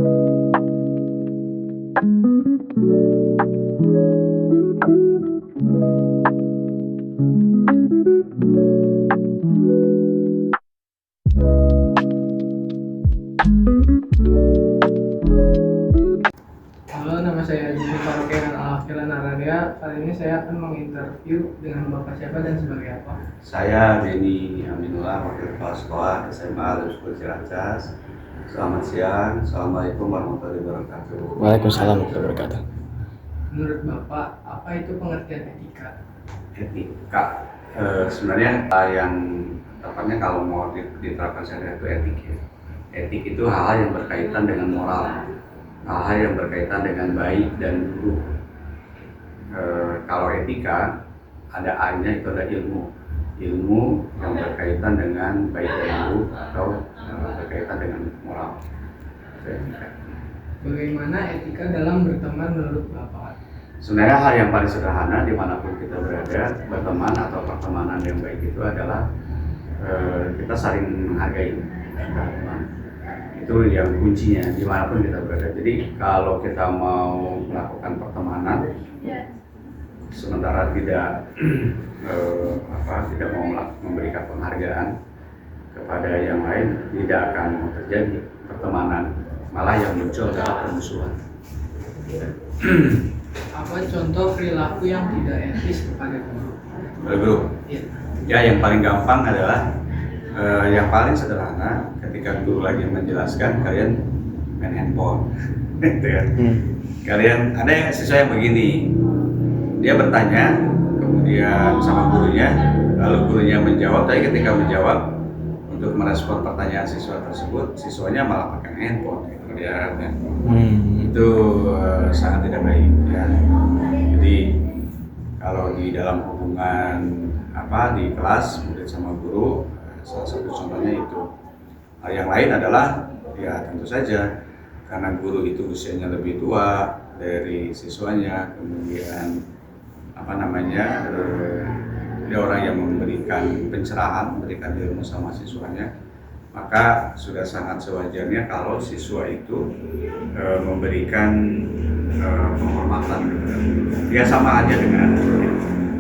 Halo, nama saya Jimmy Farokenan Al-Akhilan Araria. Kali ini saya akan menginterview dengan Bapak siapa dan sebagai apa. Saya Denny Aminullah, Wakil Kepala Sekolah SMA Al-Husnul Ciracas. Selamat siang, Assalamualaikum warahmatullahi wabarakatuh. Waalaikumsalam warahmatullahi wabarakatuh. Menurut Bapak, apa itu pengertian etika? Etika, sebenarnya yang tepatnya kalau mau diterapkan secara itu etik ya. Etik itu hal-hal yang berkaitan dengan moral, hal-hal yang berkaitan dengan baik dan buruk. Kalau etika ada A-nya, itu ada ilmu yang berkaitan dengan baik dan buruk atau berkaitan dengan moral. Itu etika. Bagaimana etika dalam berteman menurut Bapak? Sebenarnya hal yang paling sederhana dimanapun kita berada, berteman atau pertemanan yang baik itu adalah kita saling menghargai. Itu yang kuncinya dimanapun kita berada. Jadi kalau kita mau melakukan pertemanan, sementara tidak tidak mau memberikan penghargaan kepada yang lain, tidak akan terjadi pertemanan, malah yang muncul adalah permusuhan. Apa contoh perilaku yang tidak etis kepada guru? Guru, Ya. ya yang paling gampang adalah yang paling sederhana, ketika guru lagi menjelaskan kalian main handphone, gitu ya. Kalian ada siswa yang begini, dia bertanya kemudian sama gurunya, lalu gurunya menjawab, tapi ketika menjawab untuk merespon pertanyaan siswa tersebut, siswanya malah pakai handphone, gitu ya. Itu sangat tidak baik ya. Jadi kalau di dalam hubungan di kelas murid sama guru, salah satu contohnya itu. Yang lain adalah ya tentu saja karena guru itu usianya lebih tua dari siswanya, kemudian dia orang yang memberikan pencerahan, memberikan ilmu sama siswanya, maka sudah sangat sewajarnya kalau siswa itu memberikan penghormatan. Ya sama aja dengan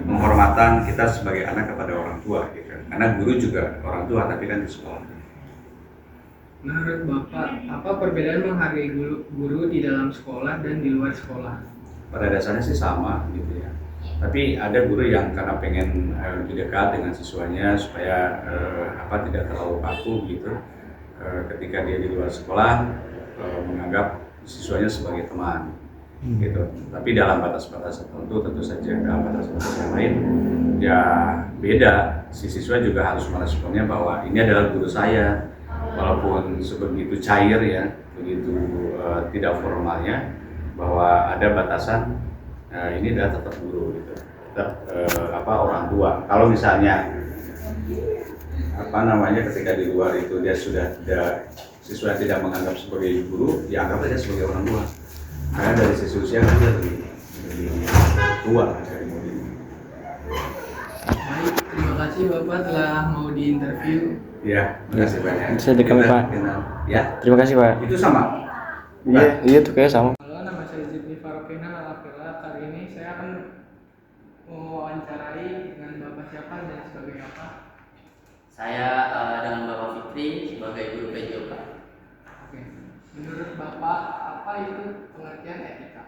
penghormatan kita sebagai anak kepada orang tua, gitu. Karena guru juga orang tua, tapi kan di sekolah. Menurut Bapak, apa perbedaan menghargai guru di dalam sekolah dan di luar sekolah? Pada dasarnya sih sama gitu ya. Tapi ada guru yang karena pengen lebih dekat dengan siswanya supaya tidak terlalu kaku gitu. Ketika dia di luar sekolah menganggap siswanya sebagai teman gitu. Tapi dalam batas-batas tertentu, tentu saja dalam batas-batas yang lain ya beda. Si siswa juga harus meresponnya bahwa ini adalah guru saya, walaupun sebegitu cair ya, begitu tidak formalnya, bahwa ada batasan. Ini adalah tetap guru gitu, tetap orang tua. Kalau misalnya ketika di luar itu dia sudah siswa tidak menganggap sebagai guru, ya anggap saja sebagai orang tua. Karena dari sisi usia kan dia lebih tua dari muridnya. Baik, terima kasih Bapak telah mau diinterview. Ya, terima kasih banyak. Bisa direkam, Pak. Ya, Terima kasih, Pak. itu sama. Iya tuh kayak sama. Halo, nama saya Jimmy Farokenan Al-Akhilan. Kali ini saya akan mewawancarai dengan Bapak siapa dan sebagai apa. Saya dengan Bapak Fikri sebagai guru PJOK. Oke. Menurut Bapak, apa itu pengertian etika?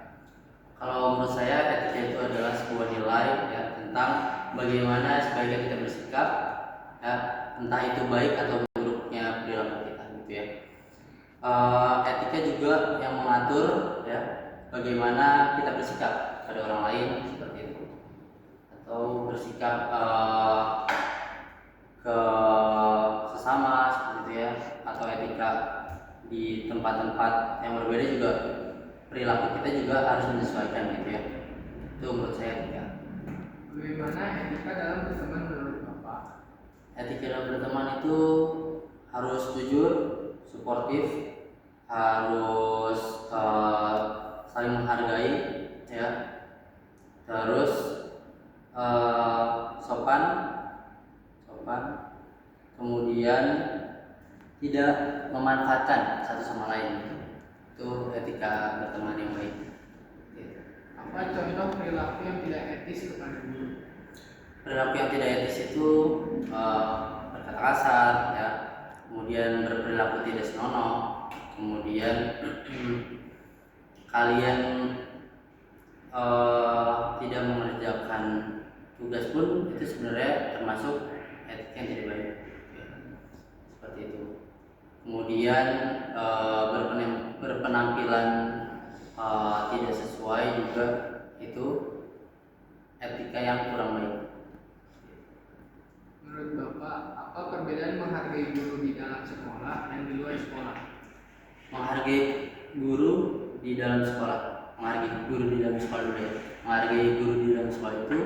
Kalau menurut saya etika itu adalah sebuah nilai ya tentang bagaimana sebaiknya kita bersikap ya, entah itu baik atau buruknya perilaku kita gitu ya. Etika juga yang mengatur ya bagaimana kita bersikap pada orang lain seperti itu, atau bersikap ke sesama seperti itu ya, atau etika di tempat-tempat yang berbeda juga perilaku kita juga harus menyesuaikan gitu ya. Itu menurut saya etika. Bagaimana etika dalam berteman menurut Bapak? Etika dalam berteman itu harus jujur, suportif, harus saling menghargai ya, terus sopan, kemudian tidak memanfaatkan satu sama lain. Itu ketika berteman yang baik. Gitu. Apa contoh perilaku yang tidak etis kepada guru? Perilaku yang tidak etis itu berkata kasar, ya, kemudian berperilaku tidak senonoh, kemudian kalian tidak mengerjakan tugas pun itu sebenarnya termasuk etika yang tidak baik, ya. Seperti itu. Kemudian berpenampilan tidak sesuai juga itu etika yang kurang baik. Menurut Bapak, apa perbedaan menghargai guru di dalam sekolah dan di luar sekolah? Menghargai guru di dalam sekolah, menghargai guru di dalam sekolah dulu ya. Menghargai guru di dalam sekolah itu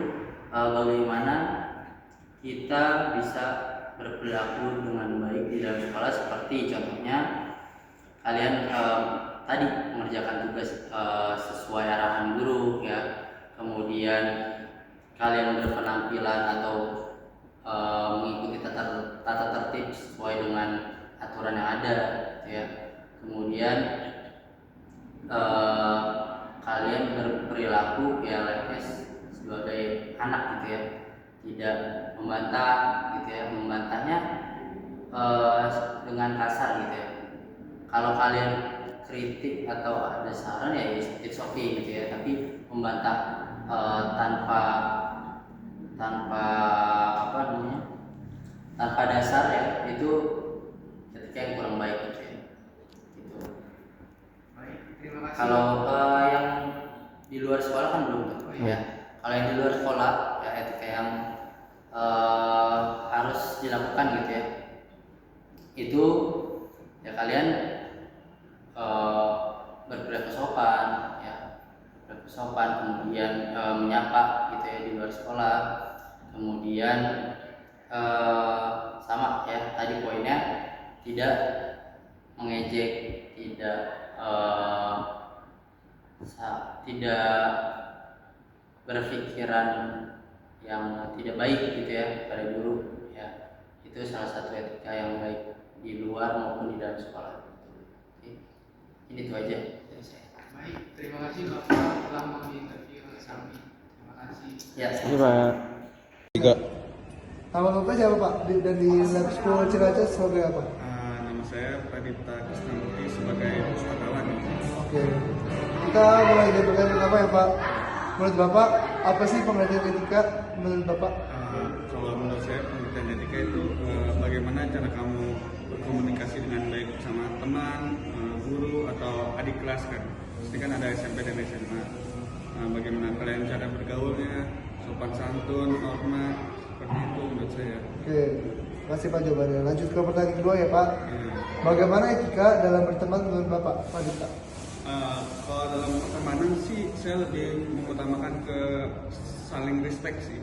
bagaimana kita bisa berperilaku dengan baik di dalam sekolah, seperti contohnya kalian tadi mengerjakan tugas sesuai arahan guru, ya. Kemudian kalian berpenampilan atau mengikuti tata tertib sesuai dengan aturan yang ada, ya. Kemudian kalian berperilaku ya layaknya sebagai anak gitu ya, tidak membantah gitu ya, membantahnya dengan kasar gitu ya. Kalau kalian kritik atau ada saran ya it's okay gitu ya, tapi membantah tanpa apa namanya, tanpa dasar ya, itu ketika yang kurang baik gitu ya. Gitu. Baik, terima kasih. Kalau yang di luar sekolah kan belum tuh, ya. Kalau yang di luar sekolah ya etika yang harus dilakukan gitu ya, itu ya kalian berperilaku sopan, ya, berperilaku sopan, kemudian menyapa gitu ya di luar sekolah, kemudian sama ya tadi poinnya, tidak mengejek, tidak berpikiran yang tidak baik gitu ya pada guru, ya. Itu salah satu etika yang baik di luar maupun di dalam sekolah. Oke. Ini itu aja dari saya. Baik, terima kasih Bapak telah menginterview kami. Terima kasih. Ya, Ini Pak. Nama Bapak siapa Pak? Dan di Lab School Ciracas sebagai apa? Nama saya Pradipta Krisnamurti sebagai pustakawan. Oke. Kita mulai dari pertanyaan pertama ya Pak. Menurut Bapak, apa sih pengertian etika menurut Bapak? Kalau menurut saya pengertian etika itu bagaimana cara kamu berkomunikasi dengan baik sama teman, guru atau adik kelas kan. Pasti kan ada SMP dan SMA. Bagaimana kalian cara bergaulnya, sopan santun, norma, seperti itu menurut saya. Oke. Terima kasih Pak jawabannya. Lanjut ke pertanyaan kedua ya Pak. Ya. Bagaimana etika dalam berteman menurut Bapak? Pak Dita. Kalau dalam pertemanan sih saya lebih mengutamakan ke saling respect sih.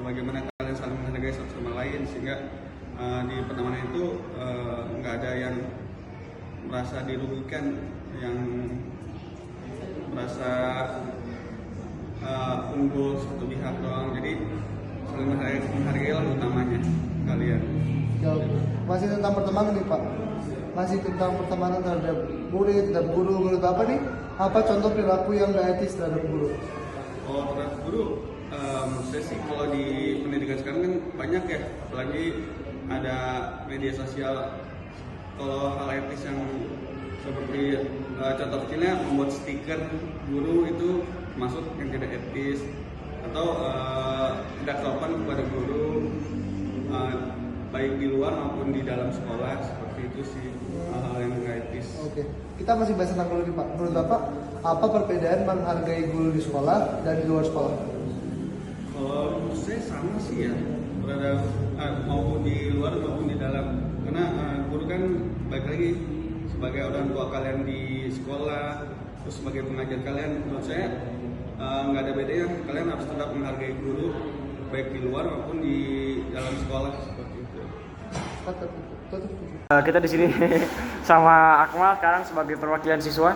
Bagaimana kalian saling menghargai satu sama lain sehingga di pertemanan itu nggak ada yang merasa dirugikan, yang merasa unggul satu pihak doang. Jadi saling menghargai lah utamanya kalian. Jawab. Masih tentang pertemanan nih Pak. Masih tentang pertemanan terhadap murid, terhadap guru. Menurut Bapak nih, apa contoh perilaku yang gak etis terhadap guru? Oh, terhadap guru, menurut saya sih kalau di pendidikan sekarang kan banyak ya, apalagi ada media sosial. Kalau hal etis yang seperti contoh kecilnya membuat stiker guru itu masuk yang tidak etis, atau tidak sopan kepada guru, baik di luar maupun di dalam sekolah, seperti itu sih hal-hal yang nggak etis. Oke, kita masih bahas tentang guru nih Pak. Menurut Bapak, apa perbedaan menghargai guru di sekolah dan di luar sekolah? Kalau menurut saya sama sih ya, berada maupun di luar maupun di dalam. Karena guru kan baik lagi sebagai orang tua kalian di sekolah, terus sebagai pengajar kalian. Menurut saya nggak ada bedanya. Kalian harus tetap menghargai guru baik di luar maupun di dalam sekolah, seperti itu. Kita di sini sama Akmal sekarang sebagai perwakilan siswa.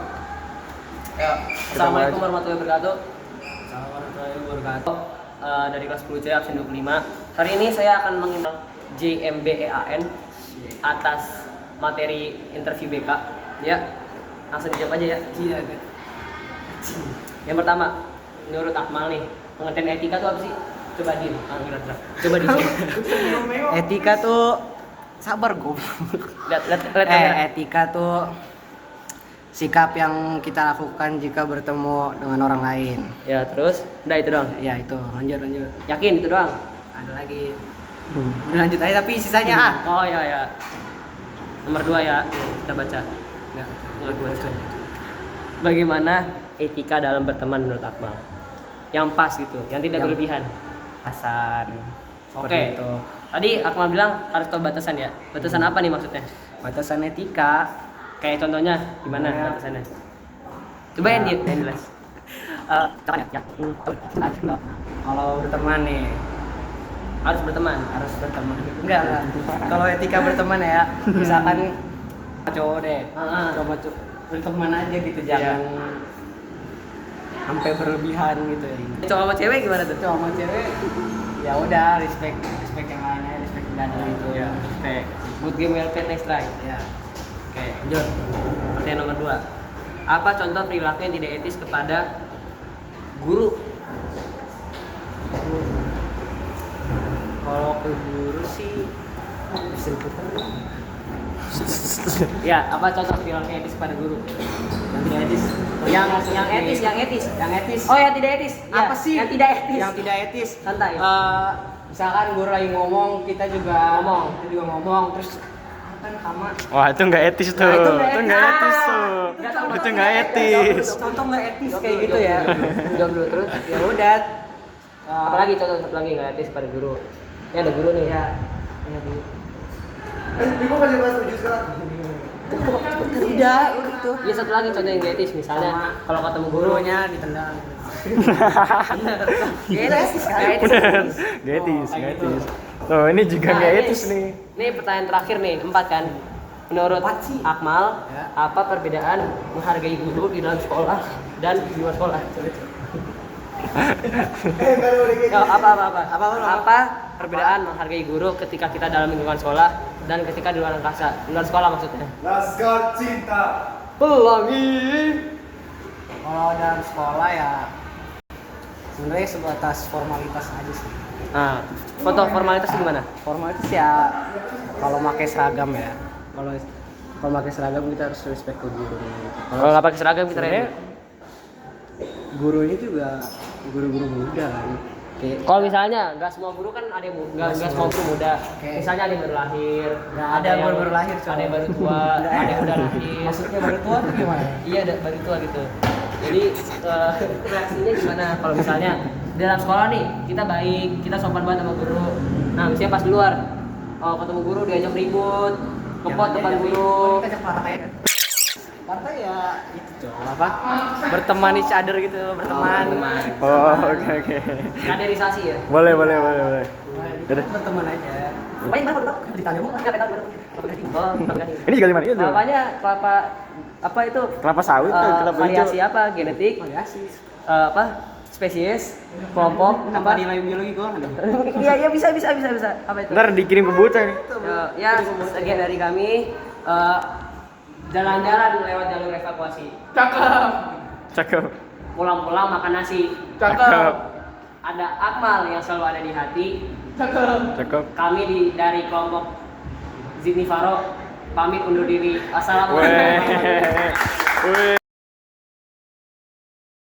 Ya, Assalamualaikum warahmatullahi wabarakatuh. Assalamualaikum warahmatullahi wabarakatuh. Dari kelas 10C absen 25. Hari ini saya akan menginterview JMBEAN atas materi interview BK. Ya, Langsung dijawab aja ya. Iya. Yang pertama, menurut Akmal nih, pengertian etika tuh apa sih? Coba di, coba di. Etika tuh sabar goblok. Lihat kamera. Etika tuh sikap yang kita lakukan jika bertemu dengan orang lain. Ya terus, udah itu doang. Ya itu, lanjut. Yakin itu doang? Ada lagi. Udah lanjut aja tapi sisanya ah. Oh ya. Nomor 2 ya, kita baca. Ya. Nomor 2. Bagaimana etika dalam berteman menurut Akmal? Yang pas gitu, yang tidak berlebihan. Pasar. Oke. Itu. Tadi Akmal bilang harus tahu batasan ya. Batasan apa nih maksudnya? Batasan etika. Kayak contohnya gimana Ya. batasannya? Coba yang jelas. Kapan ya? Kalau berteman nih Harus berteman. harus berteman. Enggak. Kalau etika berteman ya, misalkan cowok deh. Coba berteman aja gitu, jangan sampai berlebihan gitu ya. Cowok sama cewek gimana tuh? Cowok sama cewek ya udah respect yang lainnya, respect dan itu Ya, respect. Good game well played, next try. ya. Oke, lanjut. Pertanyaan nomor 2. Apa contoh perilaku yang tidak etis kepada guru? Kalau ke guru sih Ya, apa contoh perilaku yang etis kepada guru? yang tidak etis. Yang etis. Yang etis. Oh, yang tidak etis. Ya, Apa sih? Yang tidak etis. Yang tidak etis. Santai. Misalkan guru lagi ngomong, kita juga ngomong, terus kan sama. Wah itu nggak etis tuh. Nah, itu Itu nggak etis tuh. Itu nggak etis. Contoh nggak etis kayak gitu ya. Jawab dulu terus. Ya udah. Apalagi contoh satu lagi nggak etis pada guru. Ini ada guru nih ya. Ini ada guru. Ibu kasih bahas tujuh sekarang. Udah gitu. Iya, satu lagi contoh yang nggak etis, misalnya Sama kalau ketemu guru Gurunya ditendang. Nggak etis. Bener. Nggak etis, nggak etis. Tuh ini juga nggak etis nih. Ini pertanyaan terakhir nih, 4 kan. Menurut Empat sih. Akmal, Ya. apa perbedaan menghargai guru di dalam sekolah dan di luar sekolah? Apa perbedaan menghargai guru ketika kita dalam lingkungan sekolah dan ketika di luar sekolah maksudnya? Laskar cinta. Pelangi. Kalau dalam sekolah ya sebenarnya sebatas formalitas aja sih. Nah, foto formalitas itu gimana? Formalitas ya kalau pakai seragam ya. Kalau pakai seragam kita harus respect ke guru. Kalau nggak pakai seragam kita Sebenarnya rela. guru ini juga guru-guru muda kan. Kayak Kalau misalnya nggak semua guru kan ada yang nggak semua guru muda. Oke. Misalnya ada yang baru lahir, Nggak ada yang baru lahir, coba. ada yang baru tua, ada yang udah lahir. maksudnya baru tua tuh gimana? Iya, baru tua gitu. Jadi reaksinya gimana kalau misalnya di dalam sekolah nih kita baik, kita sopan banget sama guru. Nah, misalnya pas di luar, ketemu guru diajak ribut, ngepot depan guru. Partai ya itu coba apa? Berteman each other gitu, berteman. Oh oke. Kaderisasi ya. Boleh. Berteman aja. Main mana kalau ditanya mau nggak tahu. Oh, Ini juga gimana? Itu. Kelapanya kelapa apa itu? Kelapa sawit tuh, kelapa hijau. Variasi apa? Genetik? Variasi. Apa? Spesies? Kelompok? Apa Apa? nilai biologi gua ada? Iya bisa. Apa itu? Ntar dikirim ke bocah nih. Ya, sekian dari kami. Jalan-jalan lewat jalur evakuasi. Cakep. Pulang-pulang makan nasi. Cakep. Ada Akmal yang selalu ada di hati. Cakep. Kami dari kelompok Zidni Faro pamit undur diri. Assalamualaikum warahmatullahi wabarakatuh. Weh.